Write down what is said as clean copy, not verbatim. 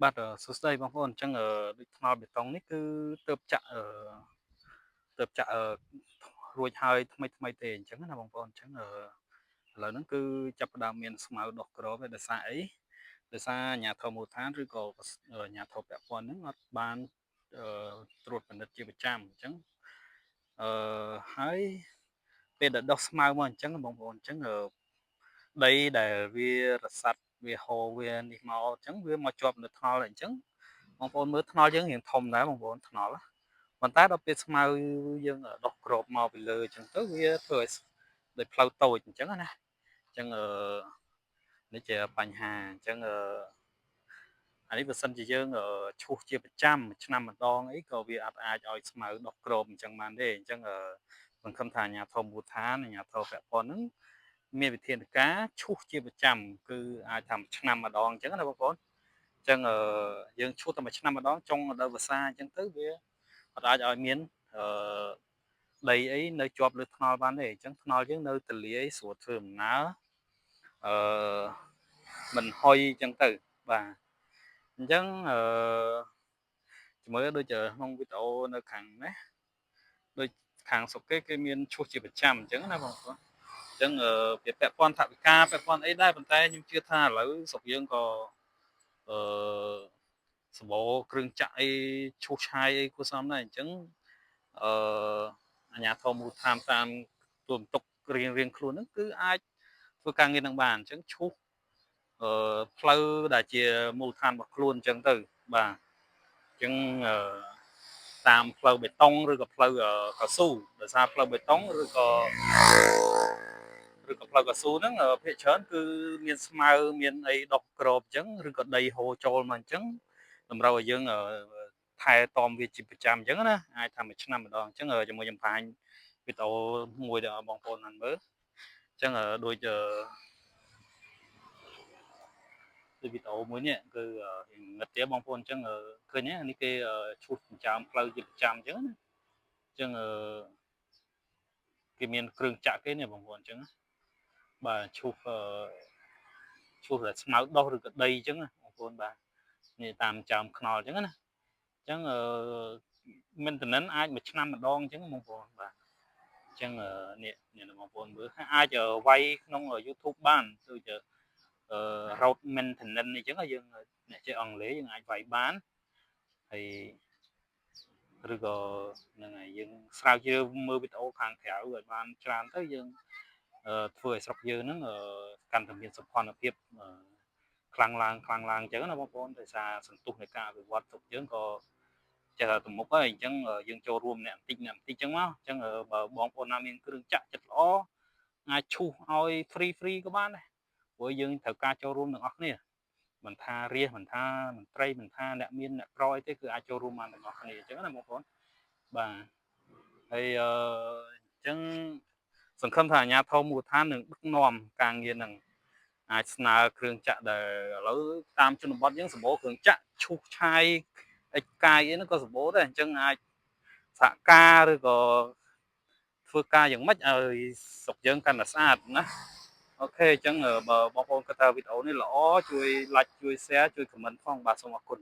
បាទសួស្តីបងប្អូនអញ្ចឹងដូចថ្នល់បេតុងនេះគឺទើបចាក់ទើបចាក់រួចហើយថ្មីទេអញ្ចឹងណាបងប្អូនអញ្ចឹងឥឡូវហ្នឹងគឺចាប់ផ្ដើមមានស្មៅដុះក្របហើយដោយសារអីដោយសារអាជ្ញាធរមូលដ្ឋានឬក៏អាជ្ញាធរពាក់ព័ន្ធហ្នឹងអត់បានអឺត្រួតពិនិត្យជាប្រចាំអញ្ចឹងហើយពេលដែលដុះស្មៅមកអញ្ចឹងបងប្អូនអញ្ចឹងដីដែលវារសាត់វាហូរវានេះមកអញ្ចឹងវាមកជាប់នៅថ្នល់អញ្ចឹងបងប្អូនមើលថ្នល់យើងរៀងធំដែរបងប្អូនថ្នល់ប៉ុន្តែដល់ពេលស្មៅយើងដុះក្របមកពីលើអញ្ចឹងទៅវាធ្វើឲ្យដូចផ្លូវតូចអញ្ចឹងណាអញ្ចឹងនេះជាបញ្ហាអញ្ចឹងអានេះបើសិនជាយើងឈូសជាប្រចាំឆ្នាំម្ដងអីក៏វាអាចឲ្យស្មៅដុះក្របអញ្ចឹងបានទេអញ្ចឹងសង្ឃឹមថាអាជ្ញាធរមូលដ្ឋានអាជ្ញាធរពាក់ព័ន្ធហ្នឹងមានវិធានការឈូសជាប្រចាំគឺអាចថាមួយឆ្នាំម្ដងអញ្ចឹងណាបងប្អូនអញ្ចឹងយើងឈូសតែមួយឆ្នាំម្ដងចុងរដូវវស្សាអញ្ចឹងទៅវាអត់អាចឲ្យមានអឺដីអីនៅជាប់លើថ្នល់បានទេអញ្ចឹងថ្នល់យើងនៅទលាយស្រួលធ្វើដំណើរអឺមិនហុយអញ្ចឹងទៅបាទអញ្ចឹងជំរឿដូចក្នុងវីដេអូនៅខាងនេះដូចខាងស្រុកគេមានឈូសជាប្រចាំអញ្ចឹងណាបងប្អូនអញ្ចឹងវាពាក់ព័ន្ធថវិកាពាក់ព័ន្ធអីដែរប៉ុន្តែខ្ញុំជឿថាឥឡូវស្រុកយើងក៏អឺសម្បូរគ្រឿងចាក់អីឈូសឆាយអីគួរសមដែរអញ្ចឹងអឺអាជ្ញាធរមូលដ្ឋានតាមទូនតុករៀងខ្លួនហ្នឹងគឺអាចធ្វើការងារនឹងបានអញ្ចឹងឈូសផ្លូវដែលជាមូលដ្ឋានរបស់ខ្លួនអញ្ចឹងទៅបាទអញ្ចឹងតាមផ្លូវបេតុងឬក៏ផ្លូវកៅស៊ូដោយសារផ្លូវបេតុងឬក៏ផ្លូវកៅស៊ូហ្នឹងភាគច្រើនគឺមានស្មៅមានអីដុះក្របអញ្ចឹងឬក៏ដីហូរចូលមកអញ្ចឹងតម្រូវឲ្យយើងថែទាំវាជាប្រចាំអញ្ចឹងណាអាចថាមួយឆ្នាំម្ដងអញ្ចឹងជាមួយខ្ញុំបង្ហាញវីដេអូមួយដល់បងប្អូនបានមើលអញ្ចឹងដូចវីដេអូមួយនេះគឺងឹតទេបងប្អូនអញ្ចឹងឃើញនេះគេឈូសចិញ្ចើមផ្លូវជាប្រចាំអញ្ចឹងណាអញ្ចឹងគេមានគ្រឿងចាក់គេនេះបងប្អូនអញ្ចឹងបាទឈូសតែស្មៅដុះឬក៏ដីអញ្ចឹងបងប្អូនបាទនេះតាមចាមខ្នល់អញ្ចឹងណាអញ្ចឹងmaintenanceអាចមួយឆ្នាំម្ដងអញ្ចឹងបងប្អូនបាទអញ្ចឹងនេះបងប្អូនមើលអាចវាយក្នុង YouTube បានដូចroad maintenance អញ្ចឹងយើងអ្នកចេះអង់គ្លេសយើងអាចវាយបានហើយឬក៏ហ្នឹងហើយយើងស្រាវជ្រាវមើលវីដេអូខាងក្រៅឲ្យបានច្រើនទៅយើងធ្វើឲ្យស្រុកយើងហ្នឹងកាន់តែមានសោភ័ណភាពខ្លាំងឡើងអញ្ចឹងណាបងប្អូនដោយសារសន្ទុះនៃការអភិវឌ្ឍស្រុកយើងក៏ចេះតែទៅមុខហើយអញ្ចឹងយើងចូលរួមអ្នកបន្តិចអញ្ចឹងមកអញ្ចឹងបើបងប្អូនណាមានគ្រឿងចាក់ចិត្តល្អអាចឈូសឲ្យ free ក៏បានដែរព្រោះយើងត្រូវការចូលរួមទាំងអស់គ្នាមិនថារាជមិនថាមន្ត្រីមិនថាអ្នកមានអ្នកក្រអីទេគឺអាចចូលរួមបានទាំងអស់គ្នាអញ្ចឹងណាបងប្អូនបាទហើយអញ្ចឹងសង្ឃឹមថាអាជ្ញាធរមូលដ្ឋាននឹងដឹកនាំការងារនឹងអាចស្នើគ្រឿងចាក់ដែលឥឡូវតាមជនបទយើងសម្បូរគ្រឿងចាក់ឈូសឆាយអិចកាយអីហ្នឹងក៏សម្បូរដែរអញ្ចឹងអាចសហការឬក៏ធ្វើការយ៉ាងម៉េចឲ្យស្រុកយើងកាន់តែស្អាតណាអូខេអញ្ចឹងបើបងប្អូនគាត់ថាវីដេអូនេះល្អជួយ like ជួយ share ជួយ comment ផងបាទសូមអរគុណ